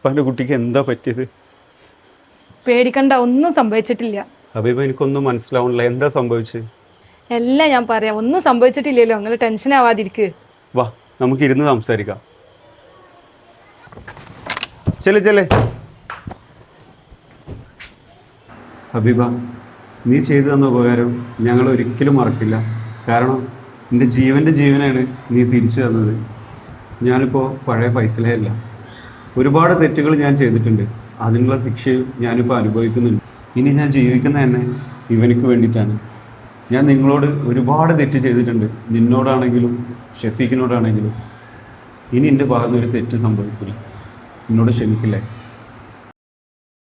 ഉപ്പാൻ്റെ കുട്ടിക്ക് എന്താ പറ്റിയത്? പേടിക്കണ്ട, ഒന്നും സംഭവിച്ചിട്ടില്ല. ഹബീബ, എനിക്കൊന്നും മനസ്സിലാവണില്ല, എന്താ സംഭവിച്ചത്? എല്ലാം ഞാൻ പറയാം, ഒന്നും സംഭവിച്ചിട്ടില്ലല്ലോ, നിങ്ങൾ ടെൻഷൻ ആവാതിരിക്ക്. വാ, നമുക്ക് ഇരുന്ന് സംസാരിക്കാം. ചെല്ലേ ചെല്ലേ. ഹബീബ, നീ ചെയ്തു തന്ന ഉപകാരം ഞങ്ങൾ ഒരിക്കലും മറക്കില്ല. കാരണം എൻ്റെ ജീവൻ്റെ ജീവനാണ് നീ തിരിച്ചു തന്നത്. ഞാനിപ്പോൾ പഴയ ഫൈസലേ അല്ല. ഒരുപാട് തെറ്റുകൾ ഞാൻ ചെയ്തിട്ടുണ്ട്. അതിനുള്ള ശിക്ഷയും ഞാനിപ്പോൾ അനുഭവിക്കുന്നുണ്ട്. ഇനി ഞാൻ ജീവിക്കുന്ന തന്നെ ഇവനിക്ക് വേണ്ടിയിട്ടാണ്. ഞാൻ നിങ്ങളോട് ഒരുപാട് തെറ്റ് ചെയ്തിട്ടുണ്ട്, നിന്നോടാണെങ്കിലും ഷെഫീഖിനോടാണെങ്കിലും. ഇനി എൻ്റെ ഭാഗത്തുനിന്ന് ഒരു തെറ്റ് സംഭവിക്കില്ല. എന്നോട് ക്ഷമിക്കില്ലേ?